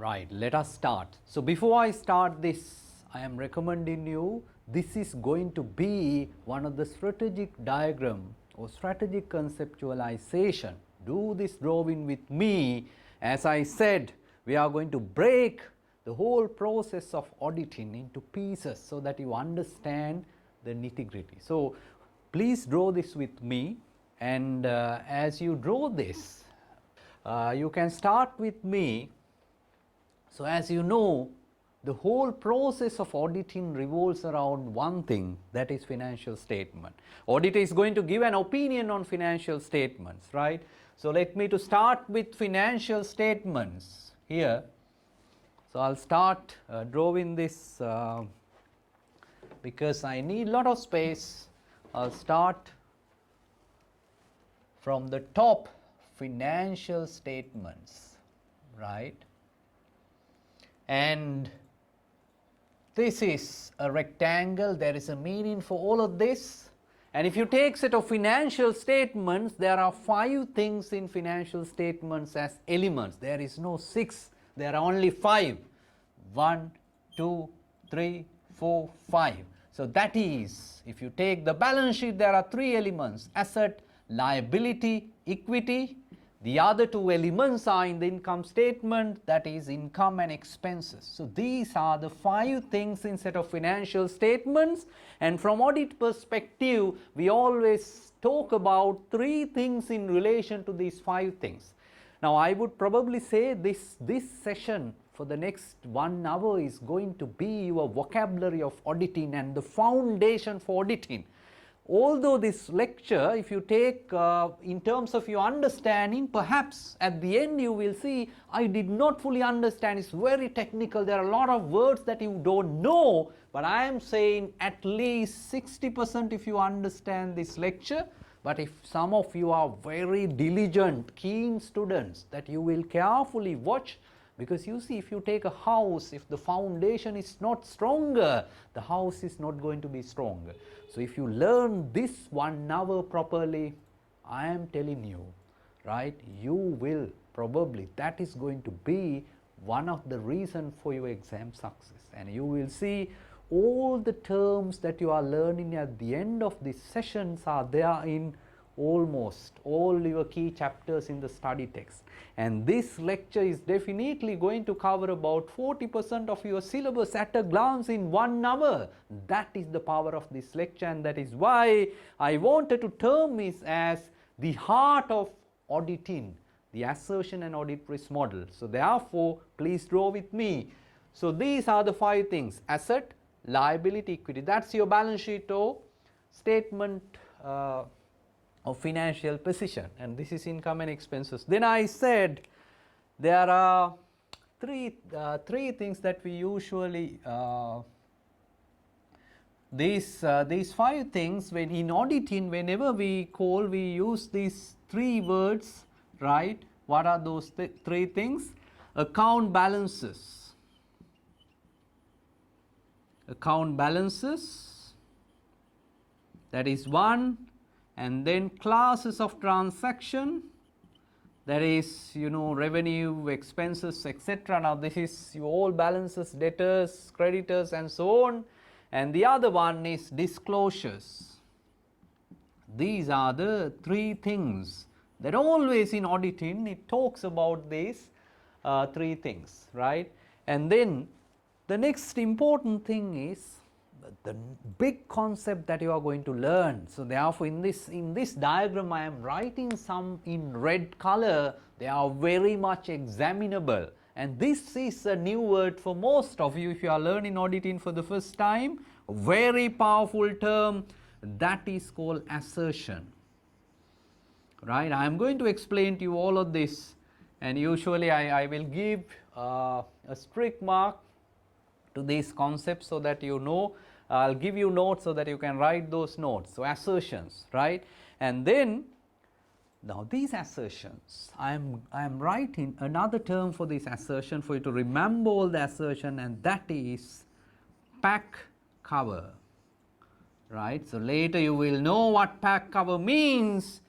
Right, let us start. So before I start this, I am recommending you, this is going to be one of the strategic diagram or strategic conceptualization. Do this drawing with me. As I said, we are going to break the whole process of auditing into pieces so that you understand the nitty-gritty. So please draw this with me, and as you draw this, you can start with me. So as you know, the whole process of auditing revolves around one thing, that is financial statement. Auditor is going to give an opinion on financial statements, right? So let me to start with financial statements here. So I'll start drawing this because I need a lot of space. I'll start from the top, financial statements, right? And this is a rectangle. There is a meaning for all of this. And if you take set of financial statements, there are 5 things in financial statements as elements. There is no 6, there are only 5. 1, 2, 3, 4, 5. So that is, if you take the balance sheet, there are 3 elements: asset, liability, equity. The other 2 elements are in the income statement, that is income and expenses. So these are the 5 things in set of financial statements, and from audit perspective, we always talk about 3 things in relation to these 5 things. Now I would probably say this session for the next 1 hour is going to be your vocabulary of auditing and the foundation for auditing. Although this lecture, if you take in terms of your understanding, perhaps at the end you will see, I did not fully understand, it's very technical, there are a lot of words that you don't know, but I am saying at least 60% if you understand this lecture. But if some of you are very diligent, keen students, that you will carefully watch. Because you see, if you take a house, if the foundation is not stronger, the house is not going to be stronger. So if you learn this 1 hour properly, I am telling you, right, you will probably, that is going to be one of the reasons for your exam success. And you will see all the terms that you are learning at the end of these sessions are there in almost all your key chapters in the study text. And this lecture is definitely going to cover about 40% of your syllabus at a glance in 1 hour. That is the power of this lecture, and that is why I wanted to term this as the heart of auditing, the assertion and audit risk model. So therefore, please draw with me. So these are the 5 things: asset, liability, equity. That's your balance sheet or statement of financial position, and this is income and expenses. Then I said there are three things that we usually these 5 things, when in auditing, whenever we use these 3 words, right? What are those 3 things? Account balances, that is 1. And then classes of transaction, that is, revenue, expenses, etc. Now this is all balances, debtors, creditors, and so on. And the other one is disclosures. These are the 3 things that always in auditing it talks about these 3 things, right? And then the next important thing is the big concept that you are going to learn. So therefore in this diagram I am writing some in red color. They are very much examinable, and this is a new word for most of you if you are learning auditing for the first time. A very powerful term, that is called assertion, right? I am going to explain to you all of this, and usually I will give a strict mark to these concepts so that you know. I'll give you notes so that you can write those notes. So assertions, right? And then now these assertions, I am writing another term for this assertion for you to remember all the assertion, and that is pack cover, right? So later you will know what pack cover means,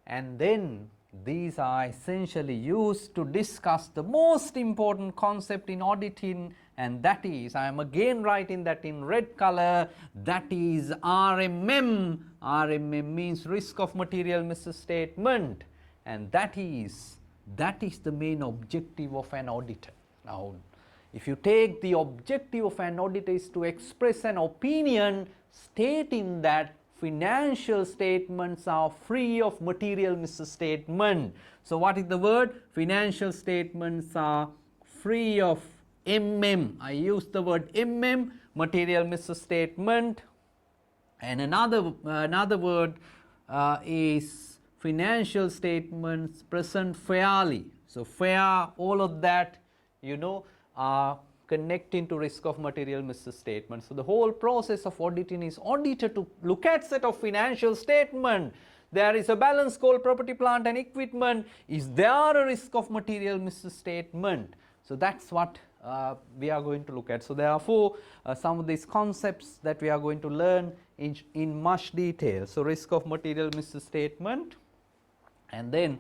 and then These are essentially used to discuss the most important concept in auditing, and that is, I am again writing that in red color, that is RMM. RMM means risk of material misstatement, and that is the main objective of an auditor. Now, if you take the objective of an auditor is to express an opinion stating that financial statements are free of material misstatement. So what is the word? Financial statements are free of MM. I use the word MM, material misstatement, and another word is financial statements present fairly. So fair, all of that, you know, are connecting to risk of material misstatement. So the whole process of auditing is auditor to look at set of financial statement. There is a balance called property, plant and equipment. Is there a risk of material misstatement? So that's what we are going to look at. So therefore some of these concepts that we are going to learn in much detail. So risk of material misstatement, and then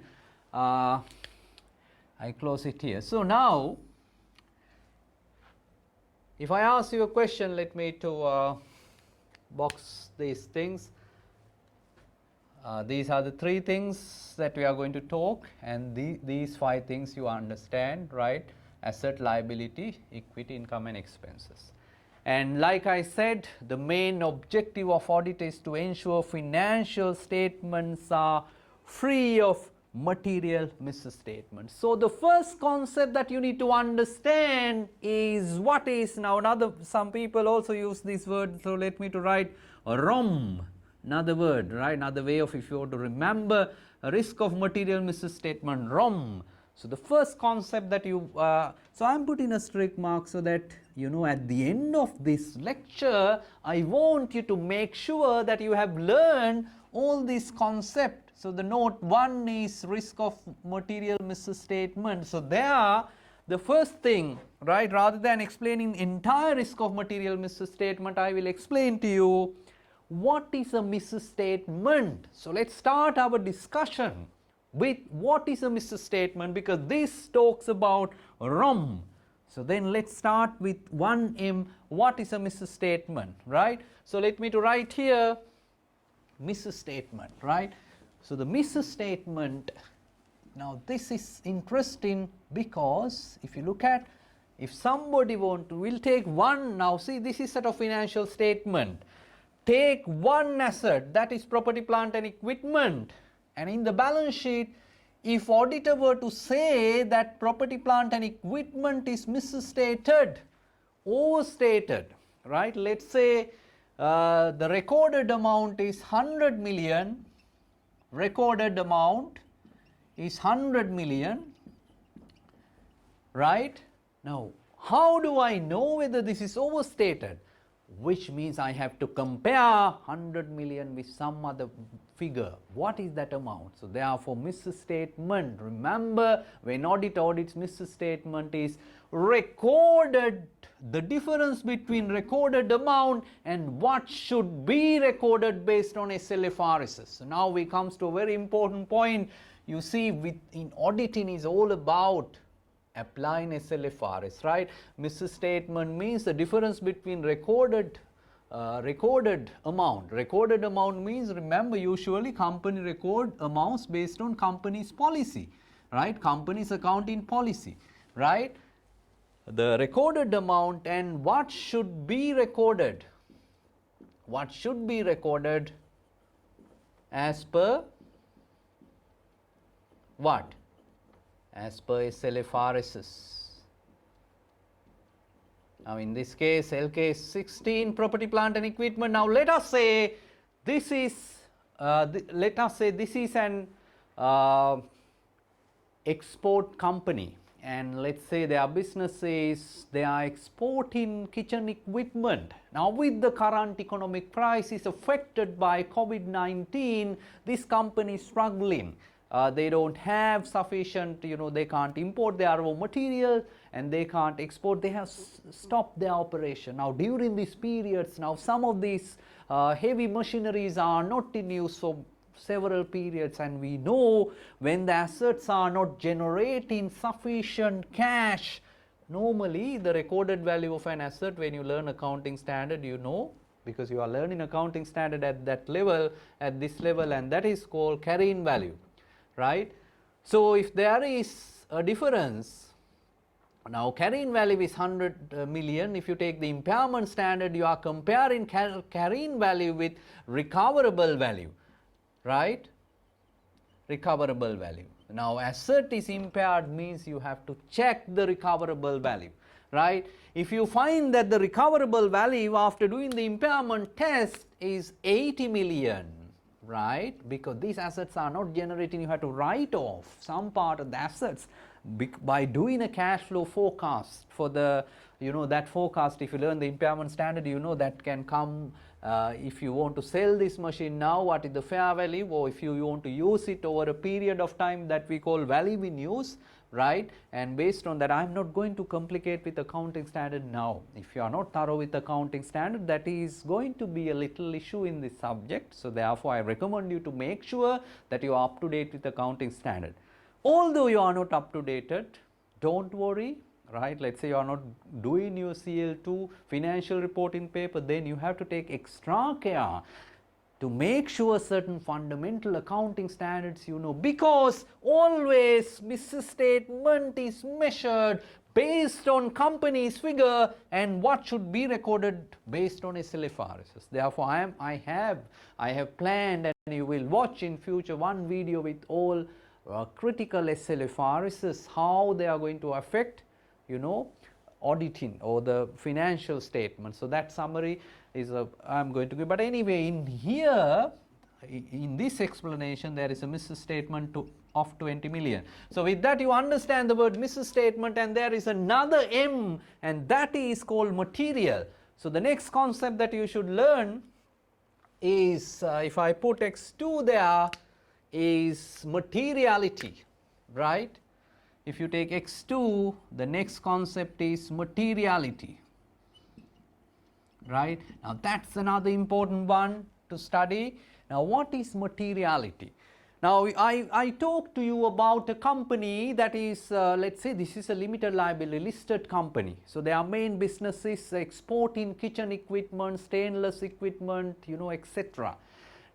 I close it here. So now if I ask you a question, let me to box these things. These are the three things that we are going to talk, and these five things you understand, right? Asset, liability, equity, income and expenses. And like I said, the main objective of audit is to ensure financial statements are free of material misstatements. So the first concept that you need to understand is what is now some people also use this word, so let me to write ROM, another word, right, another way of, if you want to remember a risk of material misstatement, ROM. So the first concept that you so I am putting a strict mark so that you know at the end of this lecture I want you to make sure that you have learned all these concepts. So the note 1 is risk of material misstatement. So there, the first thing, right, rather than explaining entire risk of material misstatement, I will explain to you what is a misstatement. So let's start our discussion with what is a misstatement, because this talks about ROM. So then let's start with 1M, what is a misstatement, right? So let me to write here misstatement, right? So the misstatement, now this is interesting because if you look at, if somebody will take one, now see this is set of financial statement, take one asset, that is property, plant and equipment, and in the balance sheet, if auditor were to say that property, plant and equipment is misstated, overstated, right, let's say the recorded amount is 100 million, recorded amount is 100 million, right? Now, how do I know whether this is overstated? Which means I have to compare 100 million with some other figure. What is that amount? So therefore misstatement, remember when audits misstatement is recorded, the difference between recorded amount and what should be recorded based on SLFRS. So now we comes to a very important point. You see, in auditing is all about applying SLFRS, right? Misstatement means the difference between recorded amount. Recorded amount means, remember, usually company record amounts based on company's policy, right? Company's accounting policy, right? The recorded amount and what should be recorded. What should be recorded as per what? As per SLFRS. Now in this case LK 16 property, plant and equipment. Now let us say this is an export company, and let's say their business is they are exporting kitchen equipment. Now with the current economic crisis affected by COVID-19, this company is struggling. They don't have sufficient, they can't import their raw material and they can't export. They have stopped their operation. Now during these periods, now some of these heavy machineries are not in use, so several periods, and we know when the assets are not generating sufficient cash, normally the recorded value of an asset, when you learn accounting standard, you know, because you are learning accounting standard at that level, at this level, and that is called carrying value, right? So if there is a difference, now carrying value is 100 million. If you take the impairment standard, you are comparing carrying value with recoverable value, right? Recoverable value. Now asset is impaired means you have to check the recoverable value, right? If you find that the recoverable value after doing the impairment test is 80 million, right? Because these assets are not generating, you have to write off some part of the assets by doing a cash flow forecast for the, you know, that forecast. If you learn the impairment standard, you know that can come if you want to sell this machine now, what is the fair value, or if you want to use it over a period of time, that we call value in use, right? And based on that, I am not going to complicate with accounting standard now. If you are not thorough with accounting standard, that is going to be a little issue in this subject. So therefore I recommend you to make sure that you are up to date with accounting standard. Although you are not up to date, don't worry, right? Let's say you are not doing your CL2 financial reporting paper, then you have to take extra care to make sure certain fundamental accounting standards you know, because always misstatement is measured based on company's figure and what should be recorded based on SLFRS. Therefore I have planned, and you will watch in future one video with all critical SLFRS, how they are going to affect, you know, auditing or the financial statement. So that summary is I'm going to give. But anyway, in here, in this explanation, there is a misstatement of 20 million. So with that, you understand the word misstatement, and there is another M, and that is called material. So the next concept that you should learn is, if I put X2 there, is materiality, right? If you take X2, the next concept is materiality, right? Now that's another important one to study. Now what is materiality? Now I talked to you about a company that is, let's say this is a limited liability listed company. So their main business is exporting kitchen equipment, stainless equipment, you know, etc.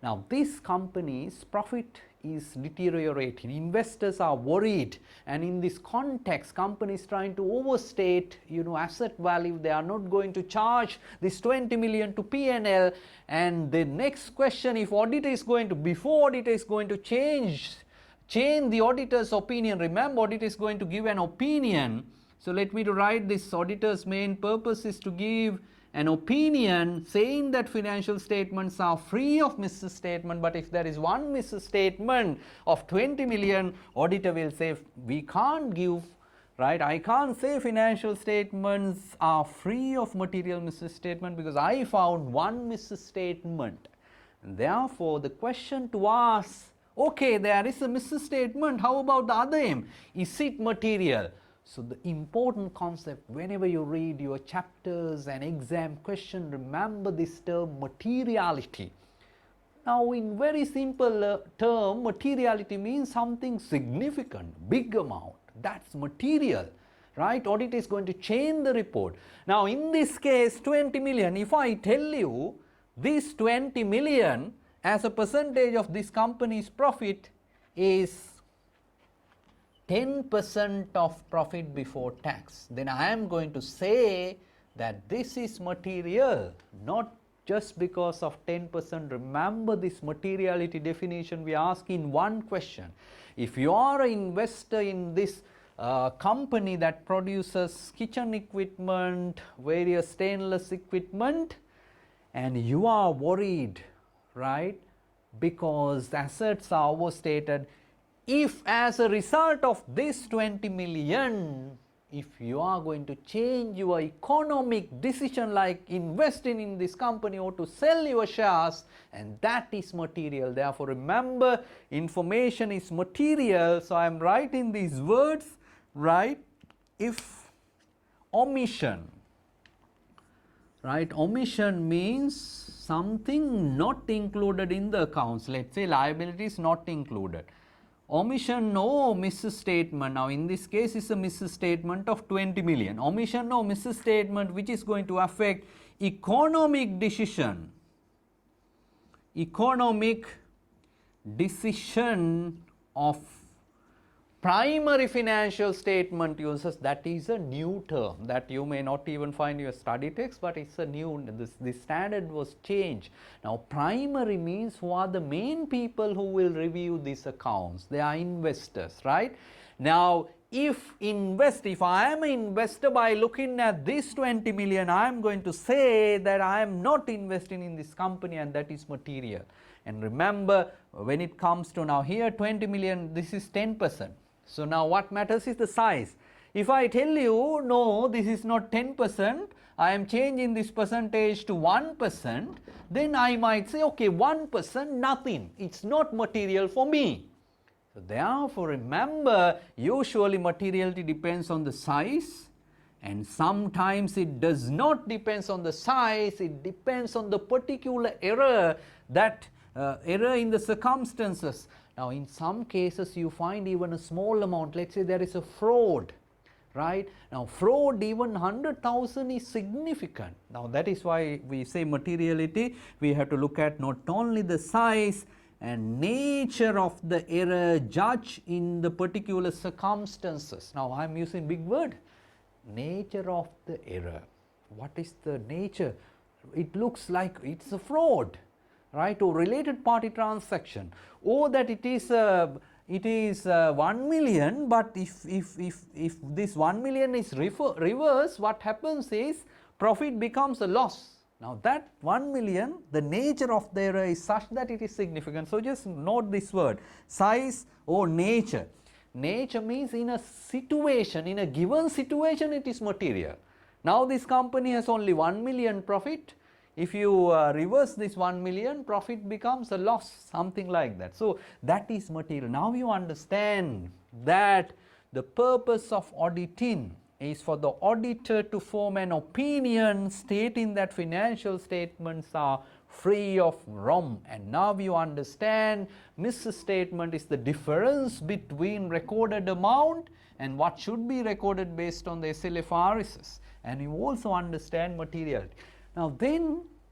Now this company's profit is deteriorating. Investors are worried, and in this context, company is trying to overstate, you know, asset value. They are not going to charge this 20 million to P&L. And the next question, if auditor is going to, before auditor is going to change the auditor's opinion, remember auditor is going to give an opinion. So let me to write this. Auditor's main purpose is to give an opinion saying that financial statements are free of misstatement, but if there is one misstatement of 20 million, auditor will say we can't give, right? I can't say financial statements are free of material misstatement because I found one misstatement. And therefore, the question to ask, okay, there is a misstatement, how about the other M? Is it material? So the important concept, whenever you read your chapters and exam question, remember this term materiality. Now in very simple term, materiality means something significant, big amount. That's material, right? Audit is going to change the report. Now in this case, 20 million, if I tell you this 20 million as a percentage of this company's profit is 10% of profit before tax, then I am going to say that this is material, not just because of 10%. Remember this materiality definition we ask in one question. If you are an investor in this company that produces kitchen equipment, various stainless equipment, and you are worried, right, because assets are overstated, if as a result of this 20 million, if you are going to change your economic decision like investing in this company or to sell your shares, and that is material. Therefore remember, information is material. So I am writing these words, right? If omission, right? Omission means something not included in the accounts. Let's say liability is not included. Omission, no misstatement. Now in this case is a misstatement of 20 million. Omission, no misstatement which is going to affect economic decision. Economic decision of primary financial statement users. That is a new term that you may not even find in your study text, but it's a new, this standard was changed. Now primary means who are the main people who will review these accounts. They are investors, right? Now if I am an investor, by looking at this 20 million, I am going to say that I am not investing in this company, and that is material. And remember, when it comes to now here 20 million, this is 10%. So now what matters is the size. If I tell you, no, this is not 10%, I am changing this percentage to 1%, then I might say, okay, 1%, nothing. It's not material for me. So therefore, remember, usually materiality depends on the size, and sometimes it does not depend on the size, it depends on the particular error, that error in the circumstances. Now in some cases you find even a small amount, let's say there is a fraud, right? Now fraud, even 100,000 is significant. Now that is why we say materiality, we have to look at not only the size and nature of the error, judge in the particular circumstances. Now I am using big word, nature of the error. What is the nature? It looks like it's a fraud, right, or related party transaction, or that it is 1 million, but if this 1 million is reverse, what happens is profit becomes a loss. Now that 1 million, the nature of the error is such that it is significant. So just note this word, size or nature. Nature means in a situation, in a given situation, it is material. Now this company has only 1 million profit. If you reverse this 1 million, profit becomes a loss, something like that. So that is material. Now you understand that the purpose of auditing is for the auditor to form an opinion stating that financial statements are free of wrong. And now you understand misstatement is the difference between recorded amount and what should be recorded based on the SLFRSs. And you also understand materiality. Now then